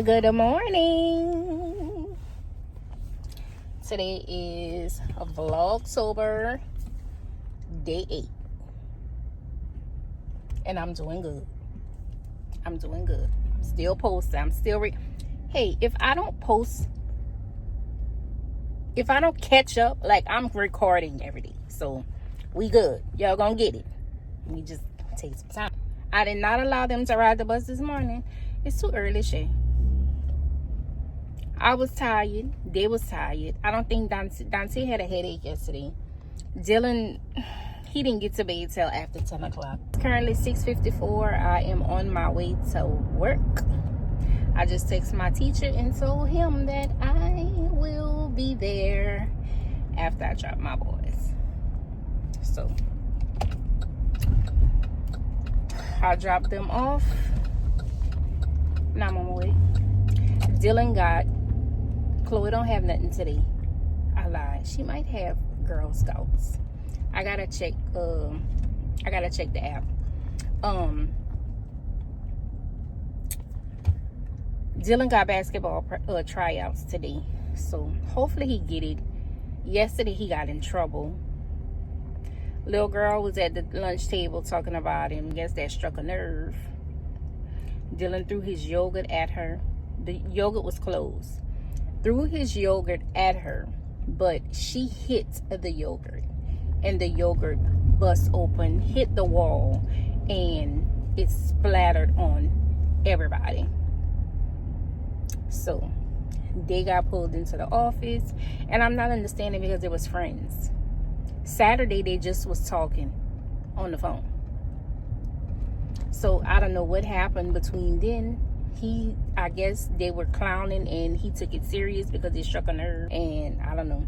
Good morning. Today is a Vlogtober day 8, and I'm doing good. I'm still posting. I'm still hey, if I don't post, if I don't catch up, like, I'm recording every day, so we good. Y'all gonna get it. We just take some time. I did not allow them to ride the bus this morning. It's too early, Shay. I was tired. They was tired. I don't think Dante had a headache yesterday. Dylan, he didn't get to bed till after 10 o'clock. It's currently 6:54. I am on my way to work. I just texted my teacher and told him that I will be there after I drop my boys. So I dropped them off. Now I'm on my way. Dylan got, Chloe don't have nothing today. I lied. She might have Girl Scouts. I gotta check the app. Dylan got basketball tryouts today, so hopefully he get it. Yesterday he got in trouble. Little girl was at the lunch table talking about him. Guess that struck a nerve. Dylan threw his yogurt at her. The yogurt was closed. Threw his yogurt at her, but she hit the yogurt, and the yogurt bust open, hit the wall, and it splattered on everybody. So they got pulled into the office, and I'm not understanding because it was friends. Saturday they just was talking on the phone. So I don't know what happened between then. I guess they were clowning and he took it serious because it struck a nerve, and I don't know.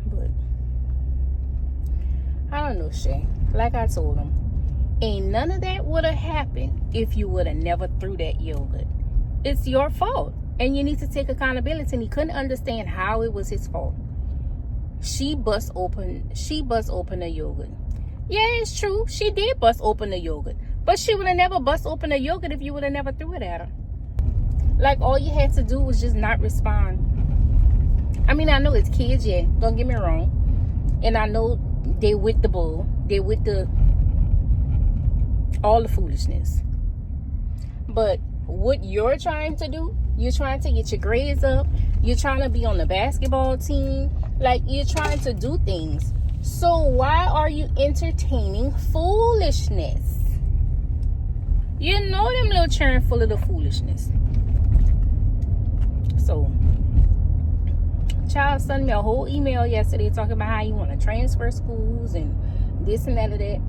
But I don't know, Shay. Like I told him, ain't none of that would have happened if you would have never threw that yogurt. It's your fault, and you need to take accountability. And he couldn't understand how it was his fault. She bust open the yogurt. Yeah, it's true. She did bust open the yogurt. But she would have never bust open the yogurt if you would have never threw it at her. Like, all you had to do was just not respond. I mean, I know it's kids, yeah. Don't get me wrong. And I know they with the bull. They with all the foolishness. But what you're trying to do, you're trying to get your grades up. You're trying to be on the basketball team. Like, you're trying to do things. So why are you entertaining foolishness? You know them little children full of the foolishness. So, child sent me a whole email yesterday talking about how you want to transfer schools and this and that and that.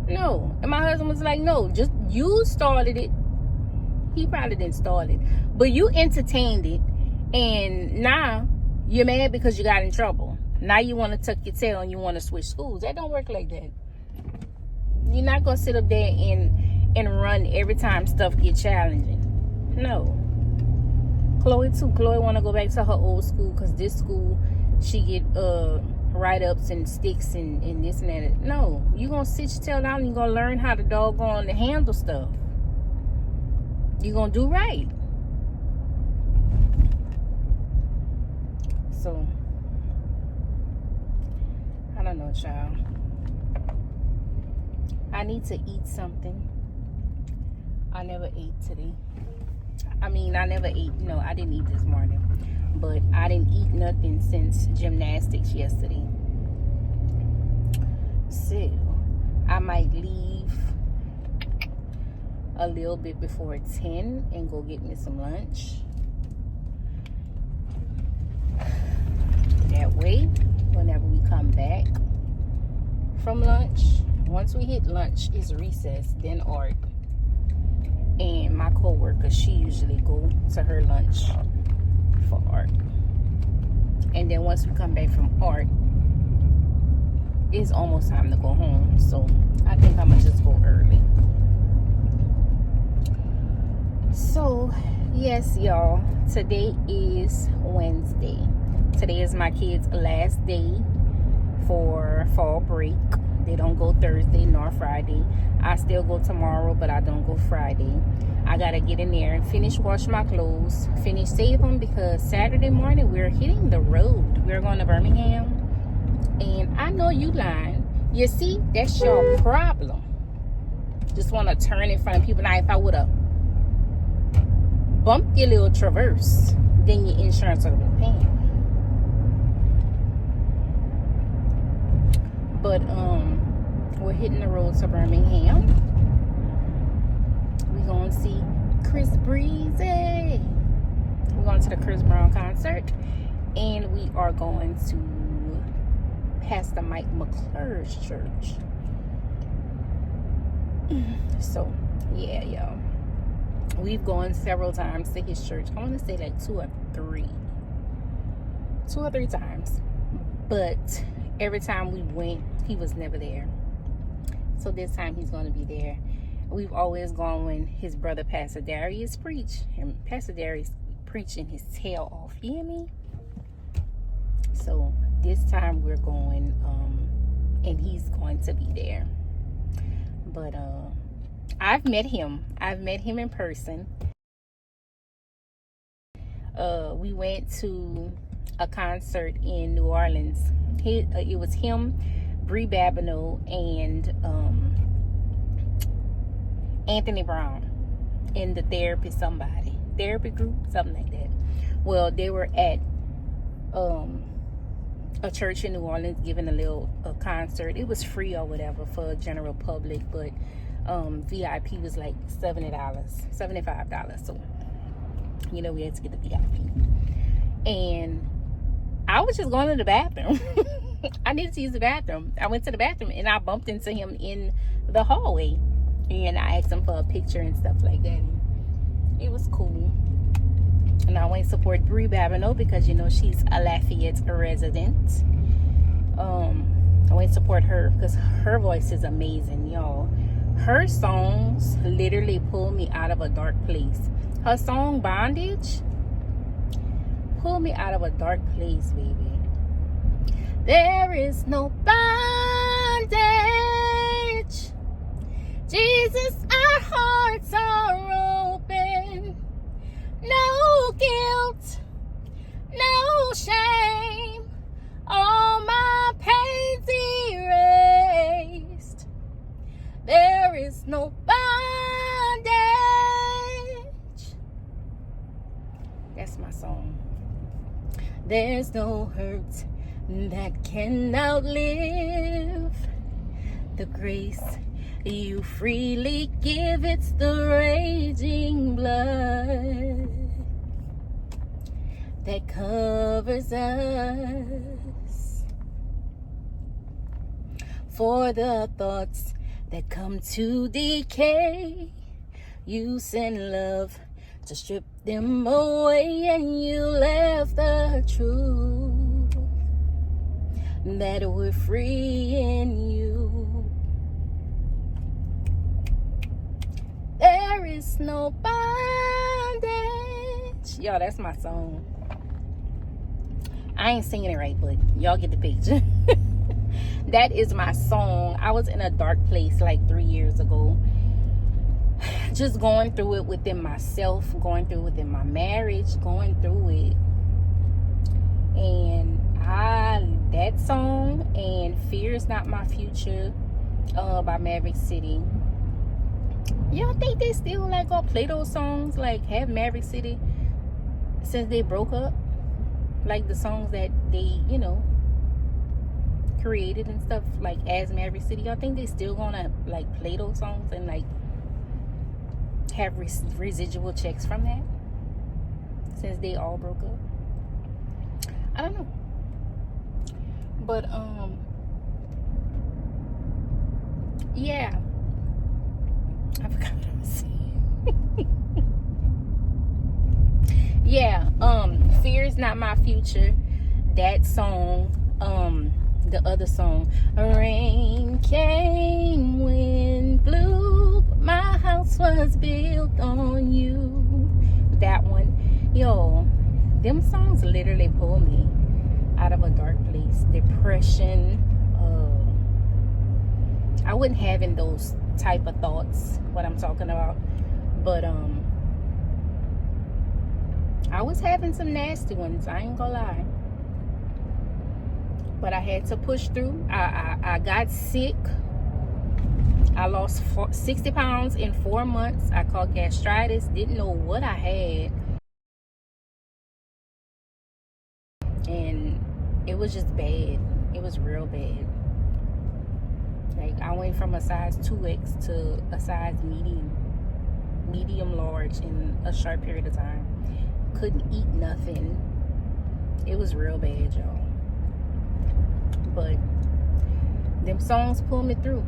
No. And my husband was like, no, just you started it. He probably didn't start it. But you entertained it. And now you're mad because you got in trouble. Now you want to tuck your tail and you want to switch schools. That don't work like that. You're not going to sit up there and run every time stuff get challenging. No. Chloe too. Chloe want to go back to her old school because this school, she get write-ups and sticks and this and that. No. You're going to sit your tail down and you're going to learn how to doggone handle stuff. You're going to do right. So, I don't know, child. I need to eat something. I never ate today. I mean, I never ate. No, I didn't eat this morning. But I didn't eat nothing since gymnastics yesterday. So, I might leave a little bit before 10 and go get me some lunch. That way, whenever we come back from lunch, once we hit lunch, it's recess, then art. And my co-worker, she usually go to her lunch for art. And then once we come back from art, it's almost time to go home. So I think I'm gonna just go early. So yes, y'all, today is Wednesday. Today is my kids' last day for fall break. They don't go Thursday nor Friday. I still go tomorrow, but I don't go Friday. I gotta get in there and finish wash my clothes, finish save them, because Saturday morning we're hitting the road. We're going to Birmingham, and I know you lying. You see, that's your problem. Just want to turn in front of people. Now, if I would have bumped your little Traverse, then your insurance would have been paying. But we're hitting the road to Birmingham. We're going to see Chris Breezy. We're going to the Chris Brown concert, and we are going to Pastor Mike McClure's church. So yeah, y'all, we've gone several times to his church. I want to say like two or three times, but every time we went, he was never there. So this time he's going to be there. We've always gone when his brother Pastor Darius preached, and Pastor Darius preaching his tail off. You hear me? So this time we're going, and he's going to be there. But I've met him in person. We went to a concert in New Orleans. It was him, Bree Babineau, and Anthony Brown in the therapy group, something like that. Well, they were at a church in New Orleans giving a concert. It was free or whatever for general public, but VIP was like $75. So we had to get the VIP. And I was just going to the bathroom. I needed to use the bathroom. I went to the bathroom and I bumped into him in the hallway, and I asked him for a picture and stuff like that. It was cool. And I went to support Bree Babineau because she's a Lafayette resident. I went to support her because her voice is amazing, y'all. Her songs literally pull me out of a dark place. Her song Bondage pulled me out of a dark place, baby. There is no bondage. Jesus, our hearts are open. No guilt, no shame. All my pains erased. There is no bondage. That's my song. There's no hurt that can outlive the grace you freely give. It's the raging blood that covers us. For the thoughts that come to decay, you send love to strip them away, and you left the truth that we're free in you. There is no bondage. Y'all, that's my song. I ain't singing it right, but y'all get the picture. That is my song. I was in a dark place like 3 years ago, just going through it within myself, going through it within my marriage, going through it. And that song and Fear Is Not My Future by Maverick City. Y'all think they still like go play those songs, like have Maverick City since they broke up? Like the songs that they, created and stuff, like as Maverick City. Y'all think they still gonna like play those songs and like have residual checks from that since they all broke up? I don't know. But yeah, I forgot what I was saying. Yeah, Fear Is Not My Future, that song. The other song, rain came, wind blew, but my house was built on you. That one, yo, them songs literally pull me out of a dark place. Depression, I wasn't having those type of thoughts, what I'm talking about. But I was having some nasty ones, I ain't gonna lie. But I had to push through. I got sick. I lost 60 pounds in 4 months. I caught gastritis. Didn't know what I had. And it was just bad. It was real bad. Like, I went from a size 2X to a size medium large in a short period of time. Couldn't eat nothing. It was real bad, y'all. But them songs pulled me through.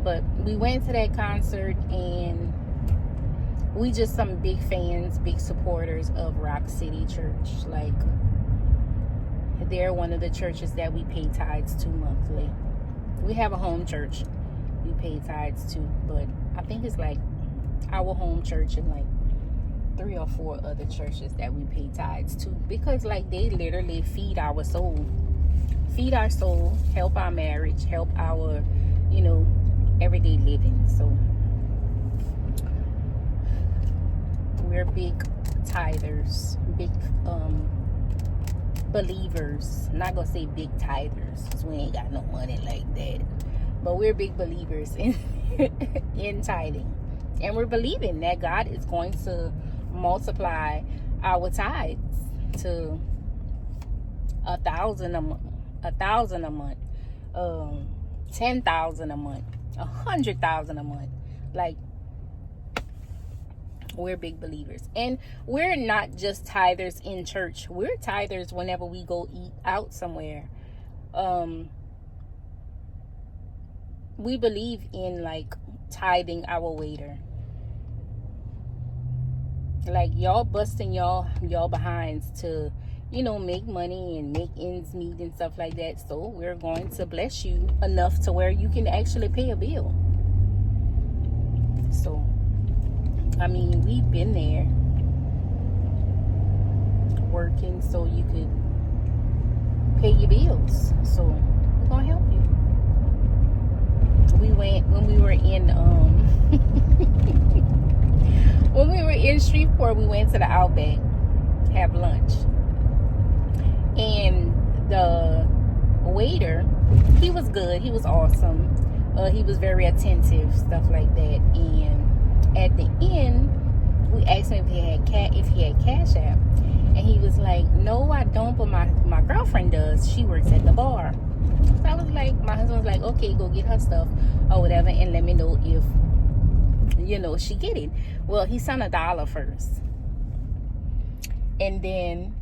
But we went to that concert, and we just some big fans, big supporters of Rock City Church. Like, they're one of the churches that we pay tithes to monthly. We have a home church we pay tithes to, but I think it's like our home church and like 3 or 4 other churches that we pay tithes to, because like they literally feed our soul, help our marriage, help our, you know, everyday living. So we're big tithers, big believers. I'm not gonna say big tithers because we ain't got no money like that, but we're big believers in in tithing, and we're believing that God is going to multiply our tithes to 1,000 a month, 10,000 a month, 100,000 a month. Like, we're big believers. And we're not just tithers in church. We're tithers whenever we go eat out somewhere. We believe in like tithing our waiter. Like, y'all busting y'all behinds to, you know, make money and make ends meet and stuff like that. So we're going to bless you enough to where you can actually pay a bill. So I mean, we've been there working so you could pay your bills. So we're gonna help you. We went when we were in when we were in Shreveport, we went to the Outback, have lunch. And the waiter, he was good, he was awesome. He was very attentive, stuff like that. And at the end, we asked him if he had Cash App, and he was like, "No, I don't, but my girlfriend does. She works at the bar." So I was like, my husband was like, "Okay, go get her stuff or whatever, and let me know if, you know, she get it." Well, he sent $1 first, and then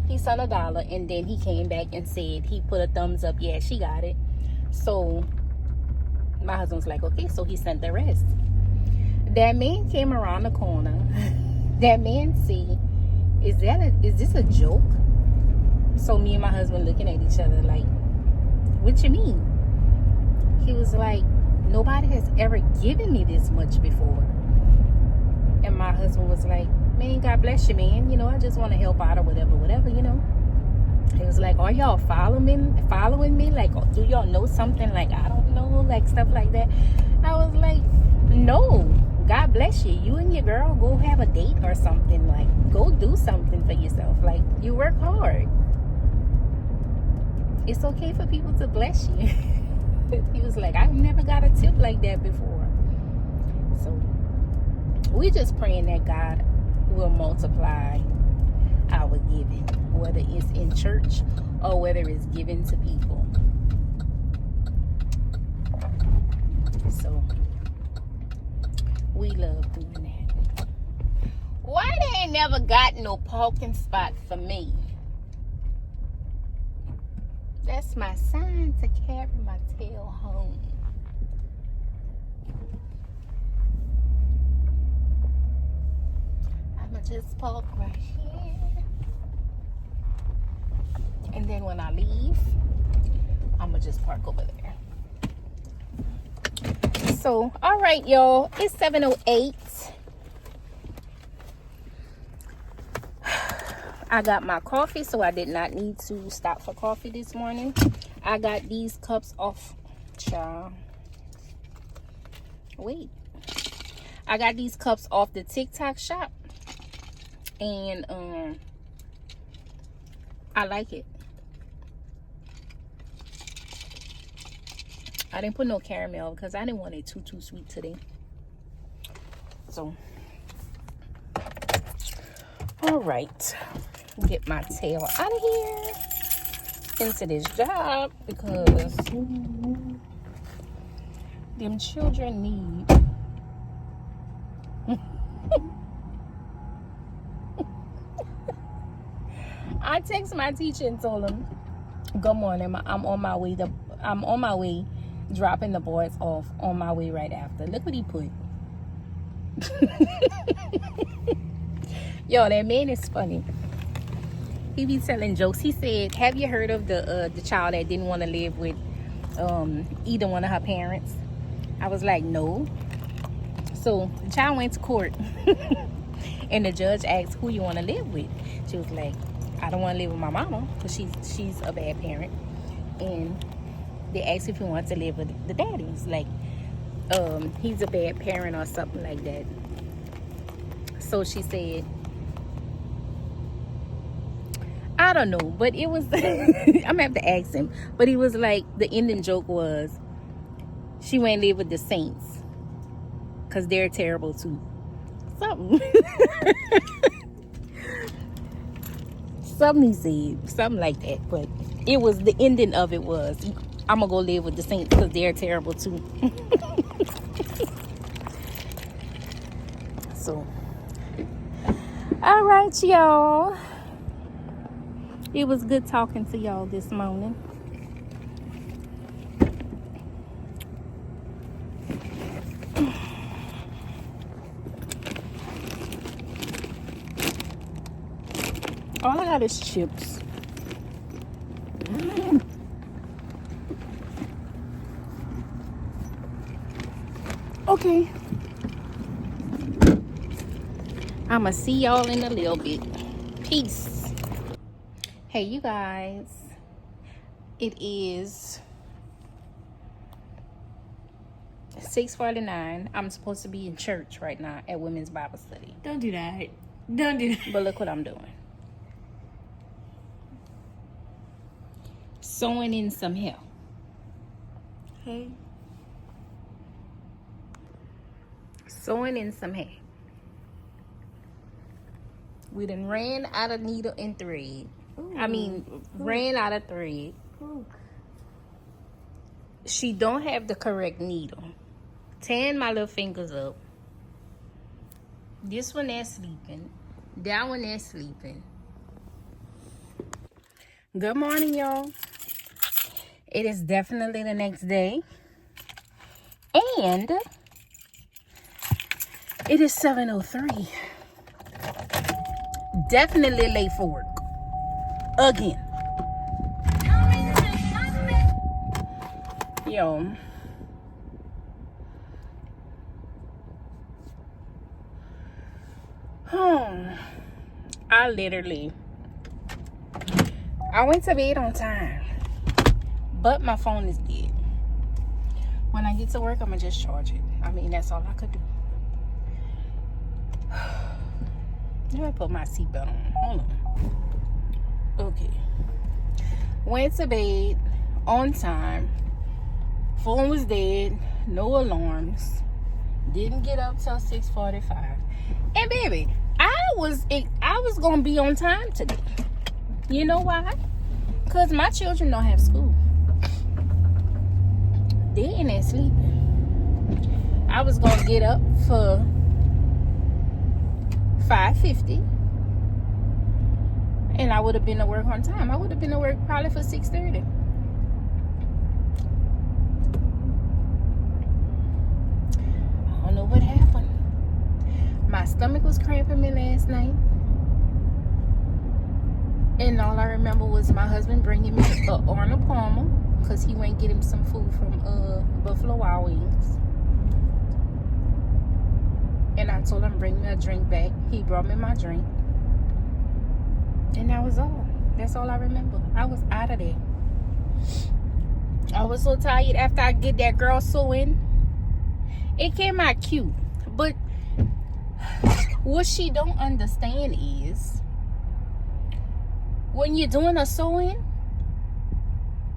he sent $1, and then he came back and said he put a thumbs up. Yeah, she got it. So my husband was like, "Okay," so he sent the rest. That man came around the corner. That man said, is this a joke?" So me and my husband looking at each other like, "What you mean?" He was like, "Nobody has ever given me this much before." And my husband was like, "Man, God bless you, man. You know, I just want to help out or whatever, you know." He was like, "Are y'all following me? Like, do y'all know something? Like, I don't know, like stuff like that." I was like, "No, God bless you. You and your girl go have a date or something. Like, go do something for yourself. Like, you work hard. It's okay for people to bless you." He was like, "I've never got a tip like that before." So we just praying that God will multiply our giving, whether it's in church or whether it's given to people. So we love doing that. Why they ain't never got no parking spot for me? That's my sign to carry my tail home. I'ma just park right here. And then when I leave, I'ma just park over there. So, all right, y'all. It's 7:08. I got my coffee, so I did not need to stop for coffee this morning. I got these cups off, child. Wait. I got these cups off the TikTok shop. And I like it. I didn't put no caramel because I didn't want it too sweet today. So, all right. Get my tail out of here into this job because them children need. I text my teacher and told him, "Good morning. I'm on my way. I'm on my way, dropping the boys off. On my way right after." Look what he put. Yo, that man is funny. He be telling jokes. He said, "Have you heard of the child that didn't want to live with either one of her parents?" I was like, "No." So the child went to court, and the judge asked, "Who you want to live with?" She was like, "I don't want to live with my mama because she's a bad parent." And they asked if he wanted to live with the daddies, like he's a bad parent or something like that. So she said, I don't know, but it was I'm gonna have to ask him, but he was like, the ending joke was she went live with the saints because they're terrible too, something. Something he said, something like that. But it was, the ending of it was, I'm gonna go live with the saints because they're terrible too. So, all right, y'all. It was good talking to y'all this morning. All I got is chips. Okay. I'ma see y'all in a little bit. Peace. Hey, you guys. It is 6:49. I'm supposed to be in church right now at Women's Bible Study. Don't do that. Don't do that. But look what I'm doing. Sewing in some hair. Okay. Sewing in some hair. We done ran out of needle and thread. Ran out of thread. Ooh. She don't have the correct needle. Tan my little fingers up. This one is sleeping. That one is sleeping. Good morning, y'all. It is definitely the next day. And it is 7:03. Definitely late for work. Again. Yo. I went to bed on time. But my phone is dead. When I get to work, I'm going to just charge it. That's all I could do. Let me put my seatbelt on. Hold on. Okay. Went to bed on time. Phone was dead. No alarms. Didn't get up till 6:45. And baby, I was gonna be on time today. You know why? Because my children don't have school. They in there sleeping. I was gonna get up for 5:50. And I would have been to work on time. I would have been to work probably for 6:30. I don't know what happened. My stomach was cramping me last night. And all I remember was my husband bringing me an Arnold Palmer because he went get him some food from Buffalo Wild Wings. And I told him bring me a drink back. He brought me my drink. And that was all. That's all I remember. I was out of there. I was so tired after I get that girl sewing. It came out cute. But what she don't understand is when you're doing a sewing,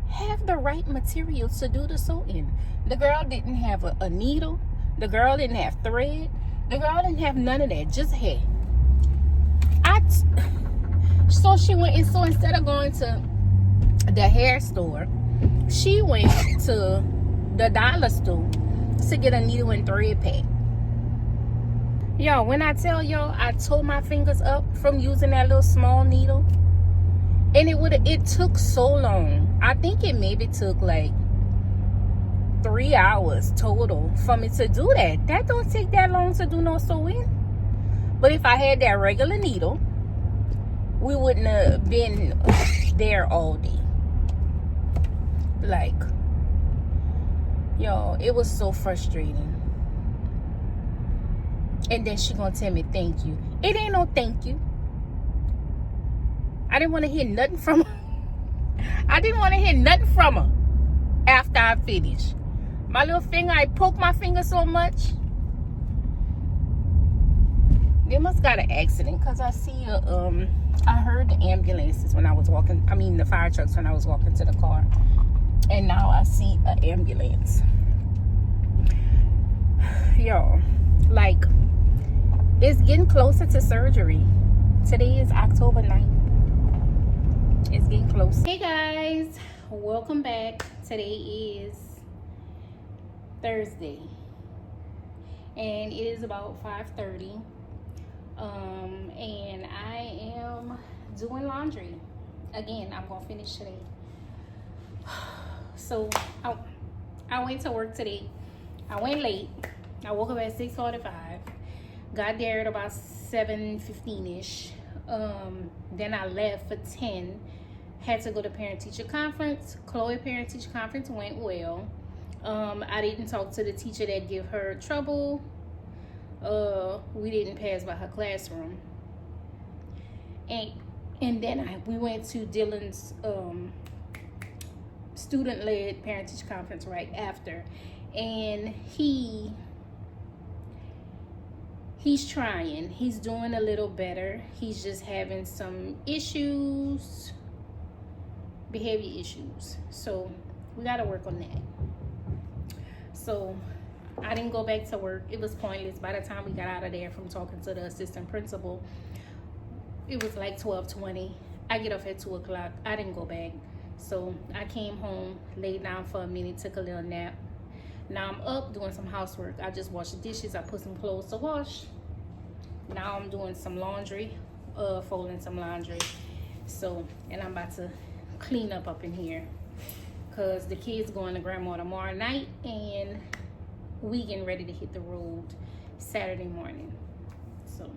have the right materials to do the sewing. The girl didn't have a needle. The girl didn't have thread. The girl didn't have none of that. Just hair. So she went and so instead of going to the hair store, she went to the dollar store to get a needle and thread pack. Y'all, when I tell y'all I tore my fingers up from using that little small needle, and it took so long. I think it maybe took like 3 hours total for me to do that. That don't take that long to do no sewing. But if I had that regular needle, we wouldn't have been there all day. Like, yo, it was so frustrating. And then she gonna tell me thank you. It ain't no thank you. I didn't want to hear nothing from her. I didn't want to hear nothing from her after I finished. My little finger, I poked my finger so much. They must got an accident because I see I heard the ambulances when I was walking. I mean the fire trucks when I was walking to the car. And now I see an ambulance. Y'all, like, it's getting closer to surgery. Today is October 9th. It's getting close. Hey guys, welcome back. Today is Thursday and it is about 5:30. And I am doing laundry again. I'm gonna finish today. So I went to work today. I went late. I woke up at 6:45. Got there at about 7:15ish. Then I left for 10. Had to go to parent-teacher conference. Chloe parent-teacher conference went well. I didn't talk to the teacher that gave her trouble. We didn't pass by her classroom. And then we went to Dylan's student-led parent-teacher conference right after. And he's trying. He's doing a little better. He's just having some issues. Behavior issues. So we got to work on that. So I didn't go back to work. It was pointless. By the time we got out of there from talking to the assistant principal, it was like 12:20. I get off at 2 o'clock. I didn't go back. So I came home, laid down for a minute, took a little nap. Now I'm up doing some housework. I just washed the dishes. I put some clothes to wash. Now I'm doing some laundry, folding some laundry. So, and I'm about to clean up in here because the kids going to grandma tomorrow night and we getting ready to hit the road Saturday morning. So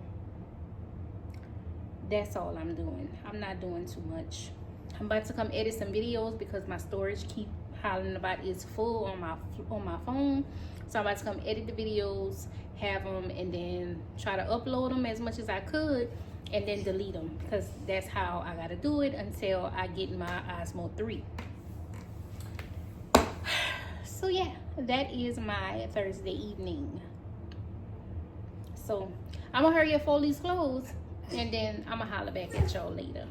that's all I'm doing. I'm not doing too much. I'm about to come edit some videos because my storage keep hollering about is full on my phone. So I'm about to come edit the videos, have them, and then try to upload them as much as I could, and then delete them because that's how I gotta do it until I get my Osmo 3. So yeah, that is my Thursday evening. So I'm gonna hurry up fold these clothes and then I'm gonna holler back at y'all later.